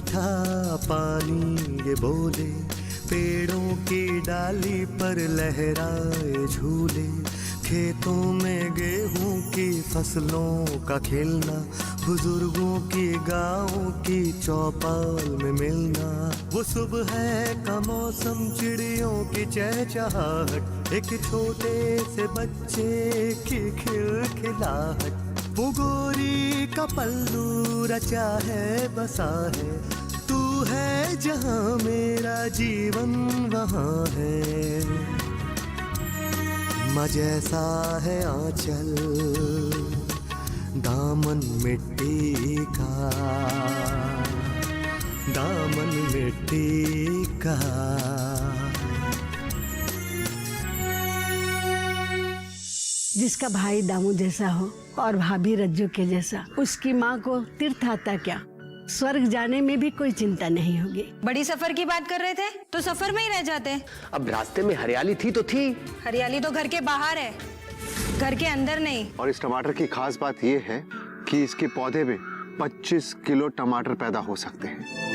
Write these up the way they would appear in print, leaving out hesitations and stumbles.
मीठा पानी ये बोले, पेड़ों की डाली पर लहराए झूले, खेतों में गेहूं की फसलों का खिलना, बुजुर्गों की गाँव की चौपाल में मिलना, वो सुबह का मौसम, चिड़ियों की चहचहाहट, एक छोटे से बच्चे की खिलखिलाहट, वो गोरी का पल्लू रचा है बसा है, तू है जहाँ मेरा जीवन वहाँ है, माँ जैसा है आंचल दामन मिट्टी का, दामन मिट्टी का। जिसका भाई दामू जैसा हो और भाभी रज्जू के जैसा, उसकी माँ को तीर्थ आता क्या, स्वर्ग जाने में भी कोई चिंता नहीं होगी। बड़ी सफर की बात कर रहे थे तो सफर में ही रह जाते। अब रास्ते में हरियाली थी तो थी। हरियाली तो घर के बाहर है, घर के अंदर नहीं। और इस टमाटर की खास बात ये है कि इसके पौधे में 25 किलो टमाटर पैदा हो सकते हैं।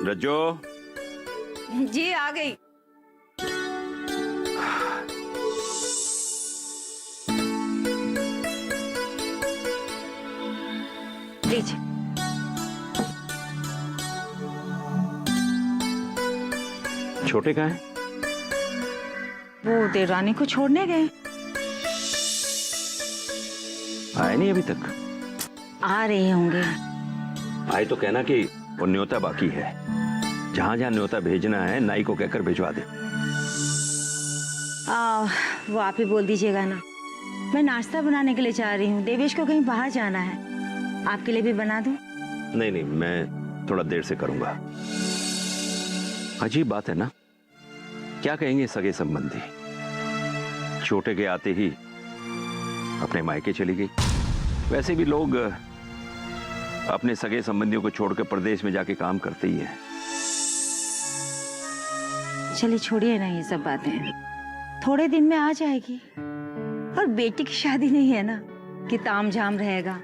रज्जो जी आ गई। लीजिए। छोटे कहाँ हैं? वो देवरानी को छोड़ने गए। आए नहीं अभी तक? आ रहे होंगे। आए तो कहना कि वो न्योता बाकी है, जहां जहां न्योता भेजना है नाई को कहकर भिजवा दे। वो आप ही बोल दीजिएगा ना। मैं नाश्ता बनाने के लिए जा रही हूँ, देवेश को कहीं बाहर जाना है, आपके लिए भी बना दूं? नहीं नहीं, मैं थोड़ा देर से करूंगा। अजीब बात है ना, क्या कहेंगे सगे संबंधी, छोटे के आते ही अपने मायके चली गई। वैसे भी लोग अपने सगे संबंधियों को छोड़कर प्रदेश में जाके काम करते ही हैं। चलिए छोड़िए ना ये सब बातें, थोड़े दिन में आ जाएगी। और बेटी की शादी नहीं है ना कि तामझाम रहेगा,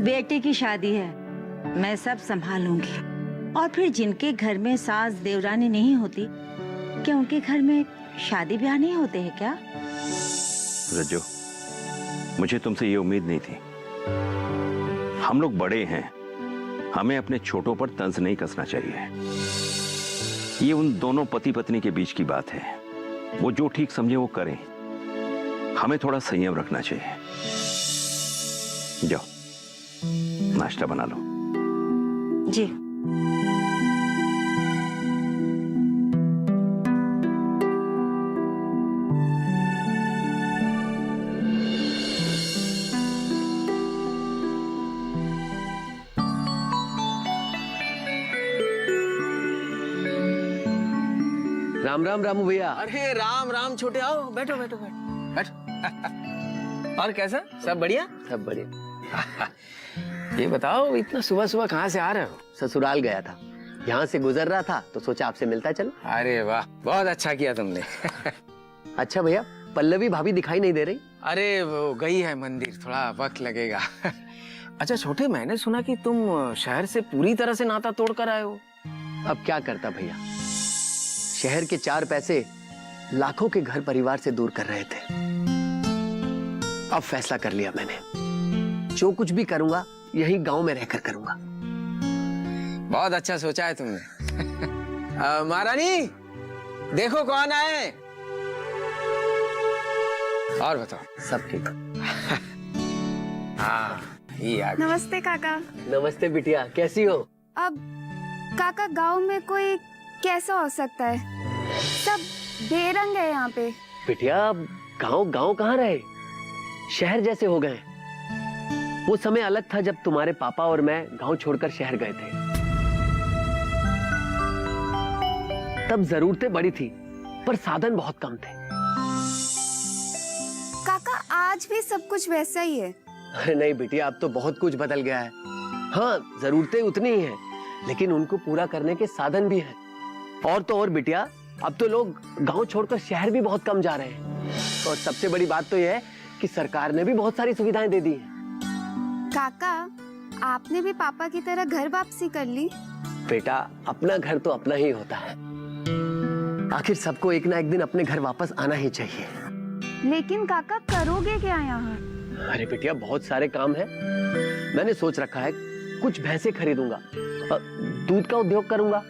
बेटी की शादी है, मैं सब संभालूंगी। और फिर जिनके घर में सास देवरानी नहीं होती, क्या उनके घर में शादी ब्याह नहीं होते हैं क्या? रज्जो, मुझे तुमसे ये उम्मीद नहीं थी। हम लोग बड़े हैं, हमें अपने छोटों पर तंज नहीं कसना चाहिए। ये उन दोनों पति पत्नी के बीच की बात है, वो जो ठीक समझे वो करें, हमें थोड़ा संयम रखना चाहिए। जाओ नाश्ता बना लो। जी। राम राम रामू भैया। अरे राम राम छोटे, आओ बैठो बैठो बैठो बैठो। और कैसा, सब बढ़िया? सब बढ़िया। ये बताओ, इतना सुबह सुबह कहाँ से आ रहे हो? ससुराल गया था, यहाँ से गुजर रहा था तो सोचा आपसे मिलता चलो। अरे वाह, बहुत अच्छा किया तुमने। अच्छा भैया, पल्लवी भाभी दिखाई नहीं दे रही? अरे वो गई है मंदिर, थोड़ा वक्त लगेगा। अच्छा छोटे, मैंने सुना कि तुम शहर से पूरी तरह से नाता तोड़ कर आए हो। अब क्या करता भैया, शहर के 4 पैसे लाखों के घर परिवार से दूर कर रहे थे। अब फैसला कर लिया मैंने, जो कुछ भी करूंगा यही गांव में रहकर करूंगा। बहुत अच्छा सोचा है तुमने। महारानी देखो कौन आए। और बताओ। सब ठीक। हाँ ये आ गई। नमस्ते काका। नमस्ते बिटिया, कैसी हो? अब काका गांव में कोई कैसा हो सकता है, सब बेरंग है यहाँ पे। बिटिया अब गांव गांव कहाँ रहे, शहर जैसे हो गए। वो समय अलग था जब तुम्हारे पापा और मैं गांव छोड़कर शहर गए थे। तब जरूरतें बड़ी थी पर साधन बहुत कम थे। काका आज भी सब कुछ वैसा ही है? अरे नहीं बिटिया, अब तो बहुत कुछ बदल गया है। हाँ, जरूरतें उतनी ही हैं, लेकिन उनको पूरा करने के साधन भी हैं। और तो और बिटिया, अब तो लोग गांव छोड़कर शहर भी बहुत कम जा रहे हैं। और सबसे बड़ी बात तो यह है कि सरकार ने भी बहुत सारी सुविधाएं दे दी हैं। काका, आपने भी पापा की तरह घर वापसी कर ली? बेटा, अपना घर तो अपना ही होता है। आखिर सबको एक ना एक दिन अपने घर वापस आना ही चाहिए। लेकिन काका, करोगे क्या यहाँ? अरे बेटिया, बहुत सारे काम हैं। मैंने सोच रखा है कुछ भैंसे खरीदूंगा, दूध का उद्योग करूंगा,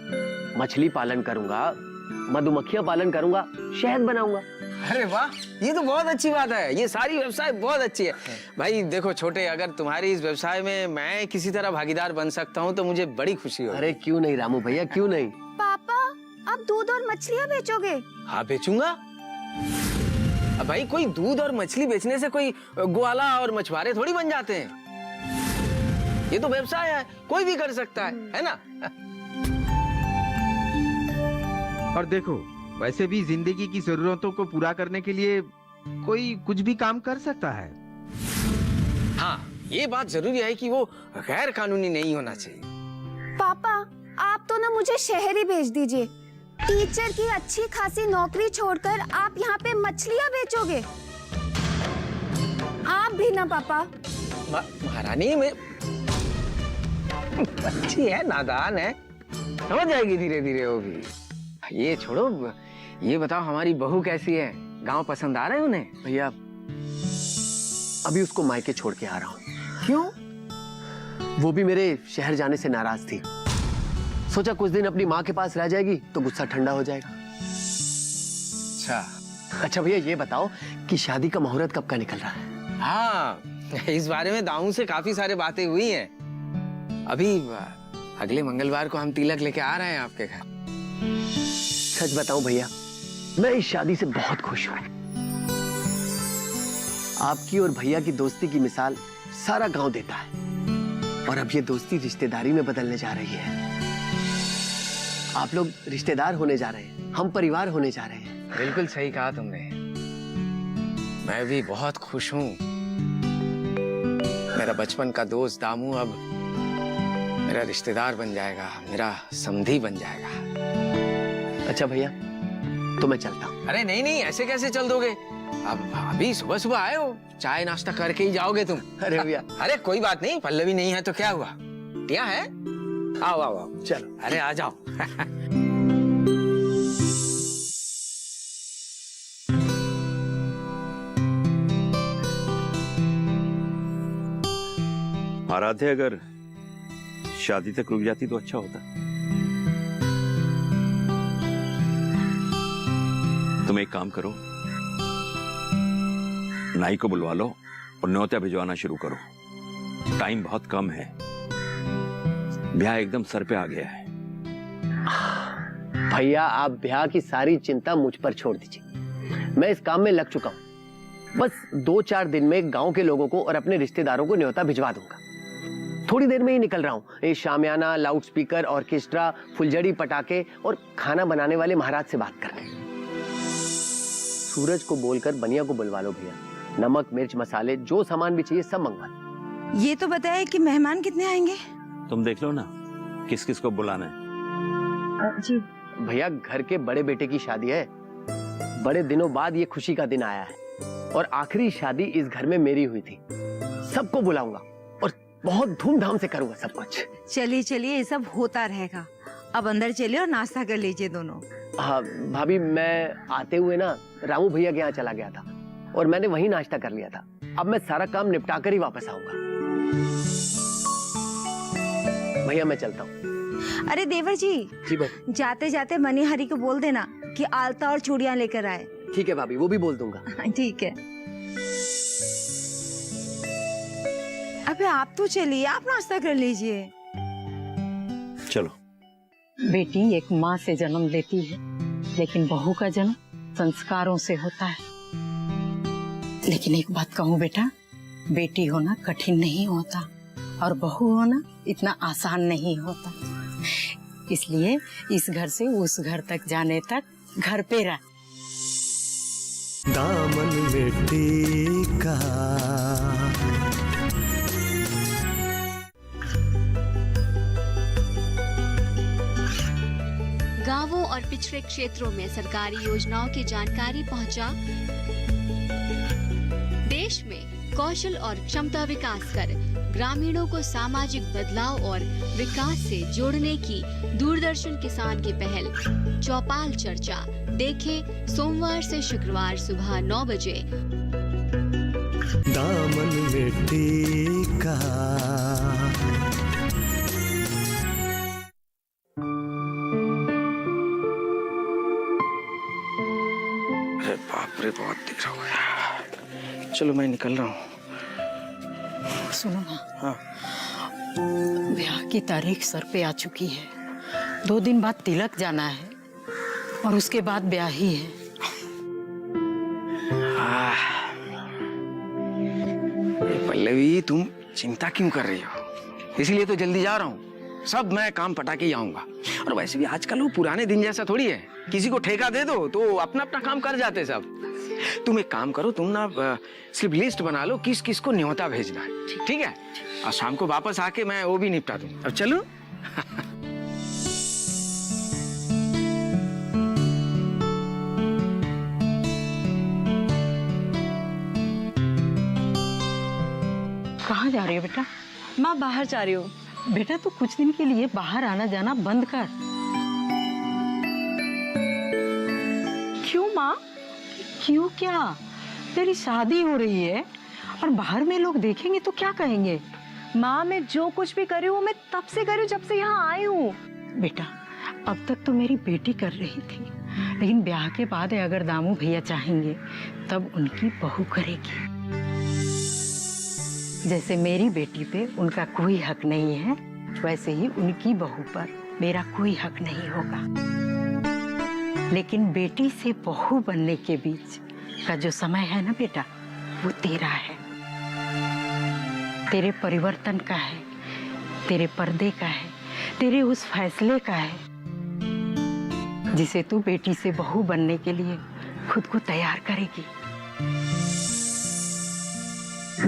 मछली पालन करूंगा, मधुमक्खियां पालन करूंगा, शहद बनाऊंगा। अरे वाह, ये तो बहुत अच्छी बात है। ये सारी व्यवसाय बहुत अच्छी है। भाई देखो छोटे, अगर तुम्हारी इस व्यवसाय में मैं किसी तरह भागीदार बन सकता हूँ तो मुझे बड़ी खुशी होगी। अरे क्यों नहीं रामू भैया, क्यों नहीं। पापा, आप दूध और मछलियाँ बेचोगे? हाँ, बेचूंगा। अब भाई कोई दूध और मछली बेचने से कोई ग्वाला और मछुआरे थोड़ी बन जाते हैं। ये तो व्यवसाय है, कोई भी कर सकता है ना? और देखो, वैसे भी जिंदगी की जरूरतों को पूरा करने के लिए कोई कुछ भी काम कर सकता है। हाँ, ये बात जरूरी है कि वो गैर कानूनी नहीं होना चाहिए। पापा, आप तो ना मुझे शहर ही भेज दीजिए। टीचर की अच्छी खासी नौकरी छोड़कर आप यहाँ पे मछलियाँ बेचोगे? आप भी ना पापा। महारानी, में अच्छी है, नादान है, समझ जाएगी धीरे धीरे वो भी। ये छोड़ो, ये बताओ हमारी बहू कैसी है? गांव पसंद आ रहे हैं उन्हें? भैया, अभी उसको मायके छोड़ के आ रहा हूँ। क्यों? वो भी मेरे शहर जाने से नाराज थी। सोचा कुछ दिन अपनी माँ के पास रह जाएगी तो गुस्सा ठंडा हो जाएगा। अच्छा भैया, ये बताओ कि शादी का मुहूर्त कब का निकल रहा है? हाँ, इस बारे में दाऊ से काफी सारी बातें हुई हैं। अभी अगले मंगलवार को हम तिलक लेके आ रहे हैं आपके घर। सच बताऊं भैया, मैं इस शादी से बहुत खुश हूं। आपकी और भैया की दोस्ती की मिसाल सारा गांव देता है, और अब ये दोस्ती रिश्तेदारी में बदलने जा रही है। आप लोग रिश्तेदार होने जा रहे हैं, हम परिवार होने जा रहे हैं। बिल्कुल सही कहा तुमने। मैं भी बहुत खुश हूँ। मेरा बचपन का दोस्त दामू अब मेरा रिश्तेदार बन जाएगा, मेरा समधी बन जाएगा। अच्छा भैया, तो मैं चलता हूँ। अरे नहीं नहीं, ऐसे कैसे चल दोगे? अब अभी सुबह सुबह आए हो, चाय नाश्ता करके ही जाओगे तुम। अरे भैया, अरे कोई बात नहीं, पल्लवी नहीं है तो क्या हुआ? टिया है, आओ आओ आओ, चलो। अरे आ जाओ। आराध्या अगर शादी तक रुक जाती तो अच्छा होता। तुम एक काम करो, नाई को बुलवा लो और न्योता भिजवाना शुरू करो। टाइम बहुत कम है, ब्याह एकदम सर पे आ गया है। भैया, आप ब्याह की सारी चिंता मुझ पर छोड़ दीजिए। मैं इस काम में लग चुका हूँ। बस 2-4 दिन में गांव के लोगों को और अपने रिश्तेदारों को न्योता भिजवा दूंगा। थोड़ी देर में ही निकल रहा हूँ। ये शामियाना, लाउड स्पीकर, ऑर्केस्ट्रा, फुलझड़ी, पटाखे और खाना बनाने वाले महाराज से बात करने। सूरज को बोलकर बनिया को बुलवा लो भैया। नमक, मिर्च, मसाले, जो सामान भी चाहिए सब मंगवा लो। ये तो बताए कि मेहमान कितने आएंगे? तुम देख लो ना किस किस को बुलाना है। जी भैया, घर के बड़े बेटे की शादी है। बड़े दिनों बाद ये खुशी का दिन आया है, और आखिरी शादी इस घर में मेरी हुई थी। सबको बुलाऊंगा और बहुत धूमधाम से करूंगा सब कुछ। चलिए चलिए, ये सब होता रहेगा। अब अंदर चलिए और नाश्ता कर लीजिए दोनों। हाँ भाभी, मैं आते हुए ना रामू भैया के यहाँ चला गया था और मैंने वहीं नाश्ता कर लिया था। अब मैं सारा काम निपटा कर ही वापस आऊंगा। भैया मैं चलता हूँ। अरे देवर जी, जाते जाते मनीहरी को बोल देना कि आलता और चूड़ियां लेकर आए। ठीक है भाभी, वो भी बोल दूंगा। ठीक है। अबे आप तो चलिए, आप नाश्ता कर लीजिए। चलो। बेटी एक माँ से जन्म लेती है, लेकिन बहू का जन्म संस्कारों से होता है। लेकिन एक बात कहूँ बेटा, बेटी होना कठिन नहीं होता और बहू होना इतना आसान नहीं होता। इसलिए इस घर से उस घर तक जाने तक घर पे रह। दामन मिट्टी का गांवों और पिछड़े क्षेत्रों में सरकारी योजनाओं की जानकारी पहुंचा देश में कौशल और क्षमता विकास कर ग्रामीणों को सामाजिक बदलाव और विकास से जोड़ने की दूरदर्शन किसान की पहल चौपाल चर्चा देखें सोमवार से शुक्रवार सुबह 9 बजे। दामन मिट्टी का। अरे बाप रे, बहुत देर हो गया। चलो मैं निकल रहा हूँ। सुनो ना, हाँ। ब्याह की तारीख सर पे आ चुकी है। 2 दिन बाद तिलक जाना है और उसके बाद ब्याह ही है। पल्लवी, तुम चिंता क्यों कर रही हो? इसीलिए तो जल्दी जा रहा हूँ। सब मैं काम पटा के ही आऊंगा। और वैसे भी आजकल वो पुराने दिन जैसा थोड़ी है, किसी को ठेका दे दो तो अपना अपना काम कर जाते सब। तुम एक काम करो, तुम ना सिर्फ लिस्ट बना लो किस किस को न्योता भेजना है, ठीक है? और शाम को वापस आके मैं वो भी निपटा दूँ। अब चलो। कहाँ जा रही हो बेटा? माँ बाहर जा रही हूँ। बेटा तू कुछ दिन के लिए बाहर आना जाना बंद कर। क्यों माँ? क्यों क्या? तेरी शादी हो रही है और बाहर में लोग देखेंगे तो क्या कहेंगे? माँ मैं जो कुछ भी कर रही हूँ मैं तब से कर रही हूँ जब से यहाँ आई हूँ। बेटा अब तक तो मेरी बेटी कर रही थी, लेकिन ब्याह के बाद अगर दामू भैया चाहेंगे तब उनकी बहू करेगी। जैसे मेरी बेटी पे उनका कोई हक नहीं है, वैसे ही उनकी बहू पर मेरा कोई हक नहीं होगा। लेकिन बेटी से बहू बनने के बीच का जो समय है ना बेटा, वो तेरा है, तेरे परिवर्तन का है, तेरे पर्दे का है, तेरे उस फैसले का है जिसे तू बेटी से बहू बनने के लिए खुद को तैयार करेगी।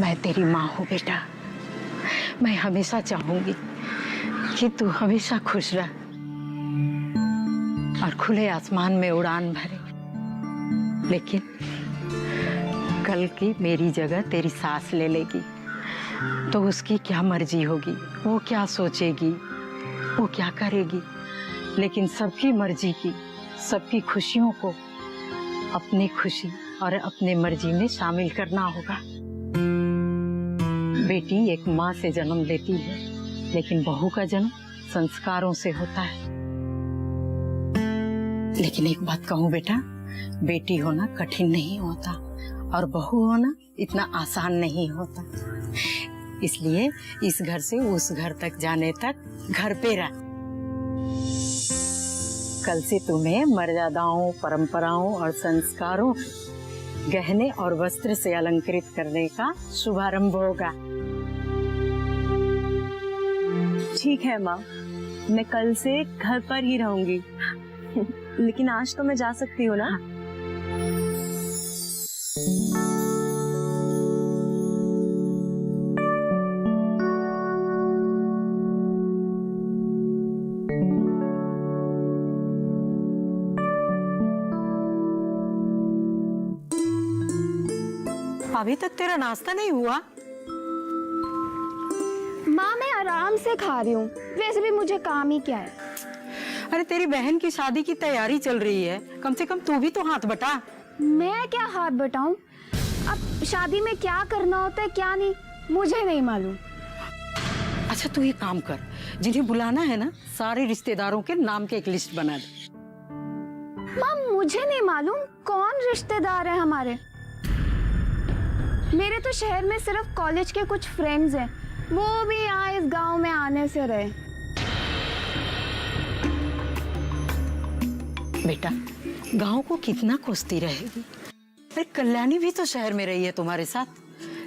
मैं तेरी माँ हूँ बेटा, मैं हमेशा चाहूंगी कि तू हमेशा खुश रह और खुले आसमान में उड़ान भरे। लेकिन कल की मेरी जगह तेरी सास ले लेगी तो उसकी क्या मर्जी होगी, वो क्या सोचेगी, वो क्या करेगी। लेकिन सबकी मर्जी की, सबकी खुशियों को अपनी खुशी और अपने मर्जी में शामिल करना होगा। बेटी एक माँ से जन्म लेती है, लेकिन बहू का जन्म संस्कारों से होता है। लेकिन एक बात कहूँ बेटा, बेटी होना कठिन नहीं होता और बहू होना इतना आसान नहीं होता। इसलिए इस घर से उस घर तक जाने तक घर पे रह। कल से तुम्हें मर्यादाओं, परंपराओं और संस्कारों, गहने और वस्त्र से अलंकृत करने का शुभारंभ होगा। ठीक है माँ, मैं कल से घर पर ही रहूंगी। लेकिन आज तो मैं जा सकती हूँ ना? अभी तक तेरा नाश्ता नहीं हुआ? माँ मैं आराम से खा रही हूँ, वैसे भी मुझे काम ही क्या है। अरे तेरी बहन की शादी की तैयारी चल रही है, कम से कम तू भी तो हाथ बटा। मैं क्या हाथ बटाऊं? अब शादी में क्या करना होता है क्या नहीं मुझे नहीं मालूम। अच्छा तू ये काम कर, जिन्हें बुलाना है ना सारे रिश्तेदारों के नाम के एक लिस्ट बना दे। माँ मुझे नहीं मालूम कौन रिश्तेदार है हमारे। मेरे तो शहर में सिर्फ कॉलेज के कुछ फ्रेंड्स हैं, वो भी यहाँ इस गांव में आने से रहे। बेटा गांव को कितना कोसती रहेगी? अरे कल्याणी भी तो शहर में रही है तुम्हारे साथ,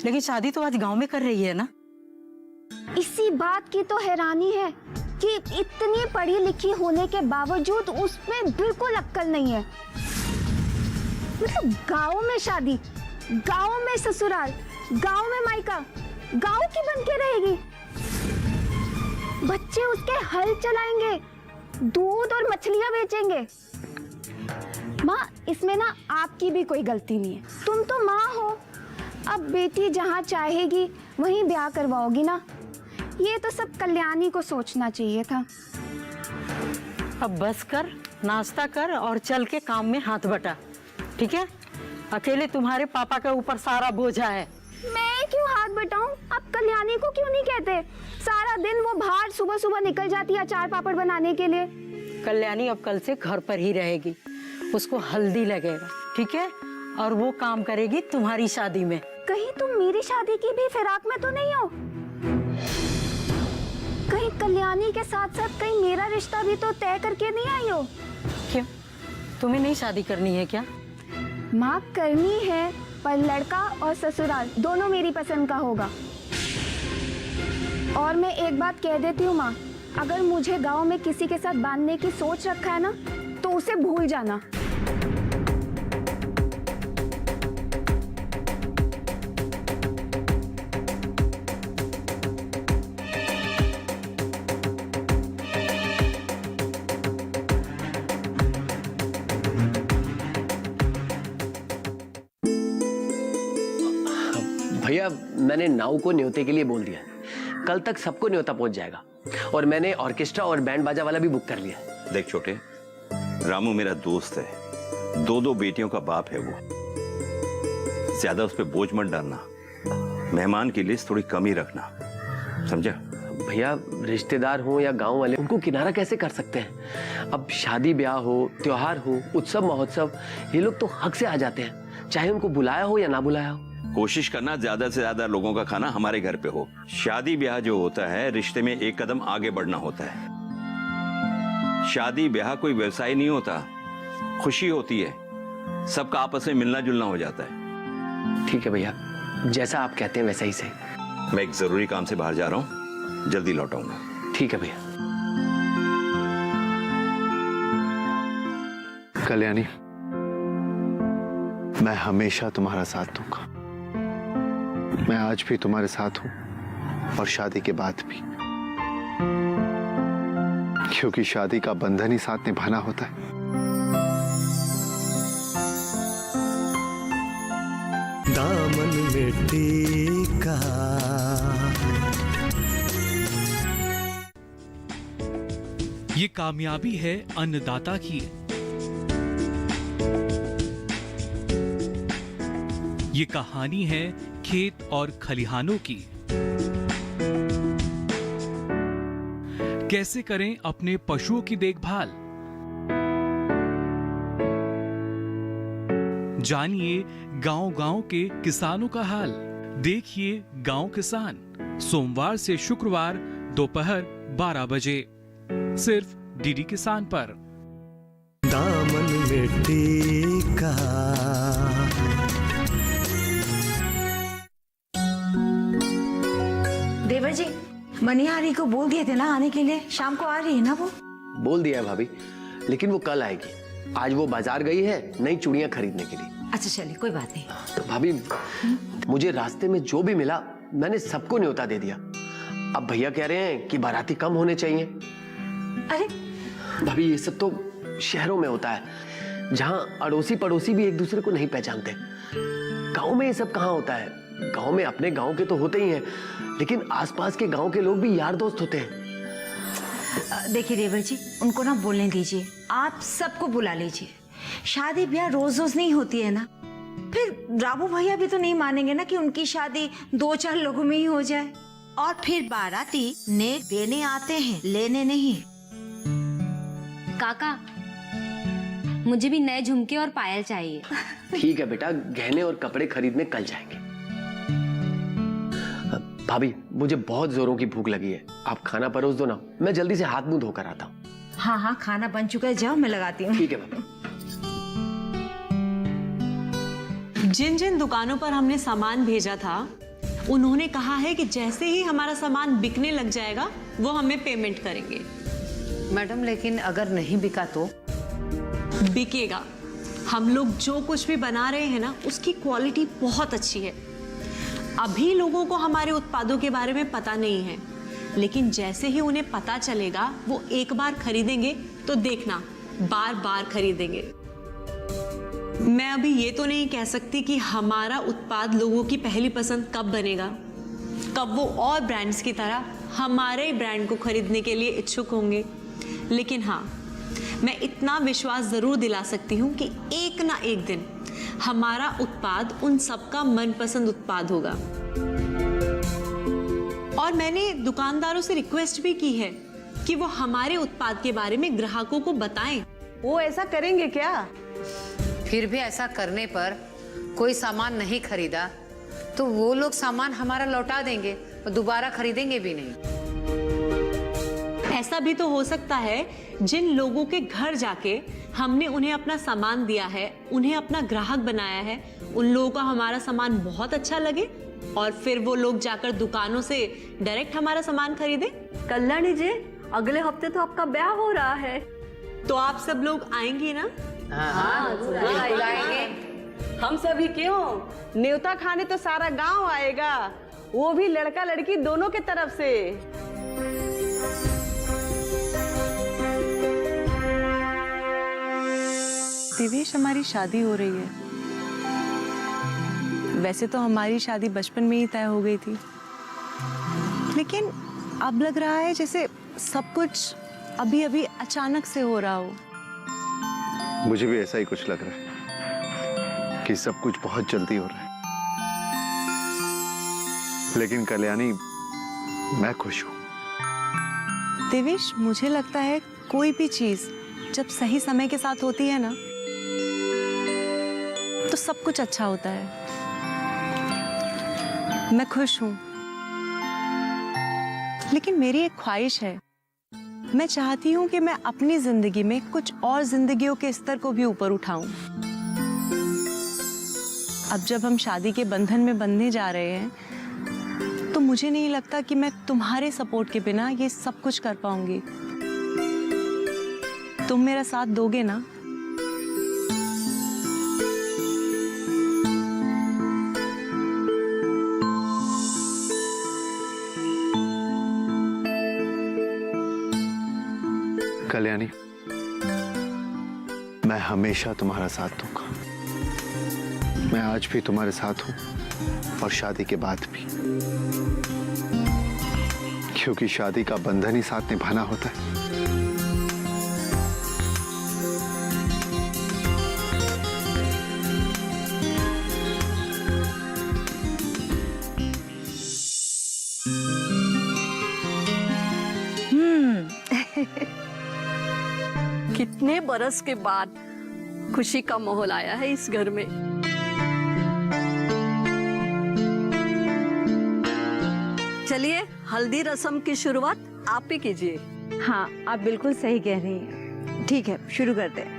लेकिन शादी तो आज गांव में कर रही है ना। इसी बात की तो हैरानी है कि इतनी पढ़ी लिखी होने के बावजूद उसमें बिल्कुल अक्ल नहीं है। मतलब गांव में शादी, गांव में ससुराल, गांव में मायका, गांव की बन के रहेगी। बच्चे उसके हल चलाएंगे, दूध और मछलियां बेचेंगे। माँ इसमें ना आपकी भी कोई गलती नहीं है, तुम तो माँ हो, अब बेटी जहाँ चाहेगी वहीं ब्याह करवाओगी ना। ये तो सब कल्याणी को सोचना चाहिए था। अब बस कर, नाश्ता कर और चल के काम में हाथ बटा, ठीक है? अकेले तुम्हारे पापा के ऊपर सारा बोझा है। मैं क्यों हाथ बटाऊं? आप कल्याणी को क्यों नहीं कहते? सारा दिन वो बाहर सुबह सुबह निकल जाती है अचार पापड़ बनाने के लिए। कल्याणी अब कल से घर पर ही रहेगी, उसको हल्दी लगेगा, ठीक है? और वो काम करेगी तुम्हारी शादी में। कहीं तुम मेरी शादी की भी फिराक में तो नहीं हो? कहीं कल्याणी के साथ साथ कहीं मेरा रिश्ता भी तो तय करके नहीं आई हो? क्यों, तुम्हें नहीं शादी करनी है क्या? माँ करनी है, पर लड़का और ससुराल दोनों मेरी पसंद का होगा। और मैं एक बात कह देती हूँ माँ, अगर मुझे गांव में किसी के साथ बांधने की सोच रखा है ना, तो उसे भूल जाना। भैया मैंने नाव को न्योते के लिए बोल दिया, कल तक सबको न्योता पहुंच जाएगा। और मैंने ऑर्केस्ट्रा और बैंड बाजा वाला भी बुक कर लिया। देख छोटे, रामू मेरा दोस्त है, 2 बेटियों का बाप है वो। ज्यादा उस पर बोझ मत डालना, मेहमान की लिस्ट थोड़ी कम ही रखना, समझा? भैया रिश्तेदार हो या गांव वाले, उनको किनारा कैसे कर सकते हैं? अब शादी ब्याह हो, त्योहार हो, उत्सव महोत्सव, ये लोग तो हक से आ जाते हैं, चाहे उनको बुलाया हो या ना बुलाया हो। कोशिश करना ज्यादा से ज्यादा लोगों का खाना हमारे घर पे हो। शादी ब्याह जो होता है, रिश्ते में एक कदम आगे बढ़ना होता है। शादी ब्याह कोई व्यवसाय नहीं होता, खुशी होती है, सबका आपस में मिलना जुलना हो जाता है। ठीक है भैया, जैसा आप कहते हैं वैसा ही सही। मैं एक जरूरी काम से बाहर जा रहा हूँ, जल्दी लौट आऊंगा। ठीक है भैया। कल्याणी, मैं हमेशा तुम्हारा साथ दूंगा। मैं आज भी तुम्हारे साथ हूं और शादी के बाद भी, क्योंकि शादी का बंधन ही साथ निभाना होता है। दामन में टीका ये कामयाबी है अन्नदाता की। ये कहानी है खेत और खलिहानों की। कैसे करें अपने पशुओं की देखभाल, जानिए गांव-गांव के किसानों का हाल। देखिए गांव किसान, सोमवार से शुक्रवार दोपहर 12 बजे, सिर्फ डीडी किसान पर। दामन में टीका देवर जी, मनिहारी को बोल दिए थे ना आने के लिए, शाम को आ रही है ना वो? बोल दिया है भाभी, लेकिन वो कल आएगी। आज वो बाजार गई है नई चूड़ियां खरीदने के लिए। अच्छा चलिए, कोई बात नहीं। तो भाभी मुझे रास्ते में जो भी मिला मैंने सबको न्योता दे दिया। अब भैया कह रहे हैं कि बाराती कम होने चाहिए। अरे भाभी ये सब तो शहरों में होता है, जहाँ अड़ोसी पड़ोसी भी एक दूसरे को नहीं पहचानते। गांव में ये सब कहाँ होता है? गांव में अपने गांव के तो होते ही हैं, लेकिन आसपास के गांव के लोग भी यार दोस्त होते हैं। देखिए देवर जी, उनको ना बोलने दीजिए, आप सबको बुला लीजिए। शादी ब्याह रोज रोज नहीं होती है ना, फिर राबू भैया भी तो नहीं मानेंगे ना कि उनकी शादी 2-4 लोगों में ही हो जाए। और फिर बाराती नेक देने आते हैं, लेने नहीं। काका, मुझे भी नए झुमके और पायल चाहिए। ठीक है बेटा, गहने और कपड़े खरीदने कल जाएंगे। भाभी मुझे बहुत जोरों की भूख लगी है, आप खाना परोस दो ना, मैं जल्दी से हाथ मुंह धोकर आता हूँ। हाँ हाँ, खाना बन चुका है, जाओ मैं लगाती हूँ। ठीक है भाभी। जिन जिन दुकानों पर हमने सामान भेजा था, उन्होंने कहा है कि जैसे ही हमारा सामान बिकने लग जाएगा वो हमें पेमेंट करेंगे। मैडम लेकिन अगर नहीं बिका तो? बिकेगा। हम लोग जो कुछ भी बना रहे हैं ना, उसकी क्वालिटी बहुत अच्छी है। अभी लोगों को हमारे उत्पादों के बारे में पता नहीं है, लेकिन जैसे ही उन्हें पता चलेगा वो एक बार खरीदेंगे तो देखना बार बार खरीदेंगे। मैं अभी ये तो नहीं कह सकती कि हमारा उत्पाद लोगों की पहली पसंद कब बनेगा, कब वो और ब्रांड्स की तरह हमारे ब्रांड को खरीदने के लिए इच्छुक होंगे। लेकिन हाँ, मैं इतना विश्वास जरूर दिला सकती हूँ कि एक ना एक दिन हमारा उत्पाद उन सबका मनपसंद उत्पाद होगा। और मैंने दुकानदारों से रिक्वेस्ट भी की है कि वो हमारे उत्पाद के बारे में ग्राहकों को बताएं। वो ऐसा करेंगे क्या? फिर भी ऐसा करने पर कोई सामान नहीं खरीदा तो वो लोग सामान हमारा लौटा देंगे और दोबारा खरीदेंगे भी नहीं। ऐसा भी तो हो सकता है जिन लोगों के घर जाके हमने उन्हें अपना सामान दिया है, उन्हें अपना ग्राहक बनाया है, उन लोगों को हमारा सामान बहुत अच्छा लगे और फिर वो लोग जाकर दुकानों से डायरेक्ट हमारा सामान खरीदे। कल्याणी जी, अगले हफ्ते तो आपका ब्याह हो रहा है, तो आप सब लोग आएंगी ना? हाँ, बुलाएंगे। हम सभी क्यों, न्योता खाने तो सारा गांव आएगा, वो भी लड़का लड़की दोनों के तरफ से। दिवेश, हमारी शादी हो रही है। वैसे तो हमारी शादी बचपन में ही तय हो गई थी, लेकिन अब लग रहा है जैसे सब कुछ अभी अभी अचानक से हो रहा हो। मुझे भी ऐसा ही कुछ लग रहा है कि सब कुछ बहुत जल्दी हो रहा है। लेकिन कल्याणी, मैं खुश हूं। देवेश, मुझे लगता है कोई भी चीज जब सही समय के साथ होती है ना, तो सब कुछ अच्छा होता है। मैं खुश हूं, लेकिन मेरी एक ख्वाहिश है। मैं चाहती हूं कि मैं अपनी जिंदगी में कुछ और जिंदगियों के स्तर को भी ऊपर उठाऊं। अब जब हम शादी के बंधन में बंधने जा रहे हैं, तो मुझे नहीं लगता कि मैं तुम्हारे सपोर्ट के बिना ये सब कुछ कर पाऊंगी। तुम मेरा साथ दोगे ना? कल्याणी, मैं हमेशा तुम्हारा साथ दूंगा। मैं आज भी तुम्हारे साथ हूं और शादी के बाद भी, क्योंकि शादी का बंधन ही साथ निभाना होता है। कितने बरस के बाद खुशी का माहौल आया है इस घर में। चलिए, हल्दी रस्म की शुरुआत आप ही कीजिए। हाँ, आप बिल्कुल सही कह रही हैं। ठीक है, शुरू करते हैं।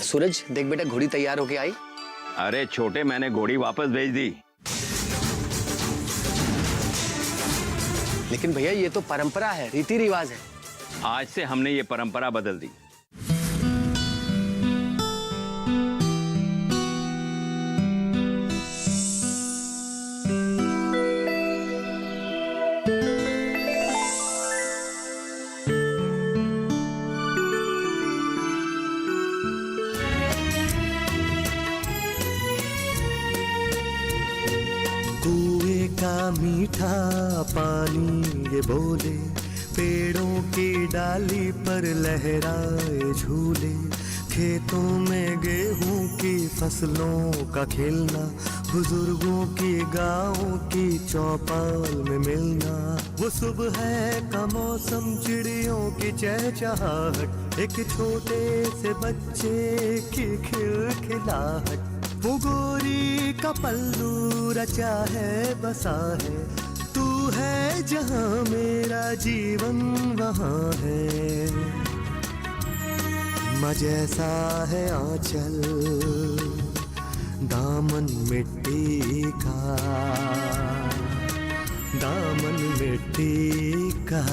सूरज, देख बेटा, घोड़ी तैयार होके आई। अरे छोटे, मैंने घोड़ी वापस भेज दी। लेकिन भैया, ये तो परंपरा है, रीति रिवाज है। आज से हमने ये परंपरा बदल दी। का मीठा पानी ये बोले, पेड़ों की डाली पर लहराए झूले, खेतों में गेहूं की फसलों का खिलना, बुजुर्गों की गाँव की चौपाल में मिलना, वो सुबह का मौसम, चिड़ियों की चहचहाहट, एक छोटे से बच्चे की खिलखिलाहट, वो गोरी का पल्लू रचा है बसा है, तू है जहां मेरा जीवन वहां है। जैसा है आंचल दामन मिट्टी का, दामन मिट्टी का।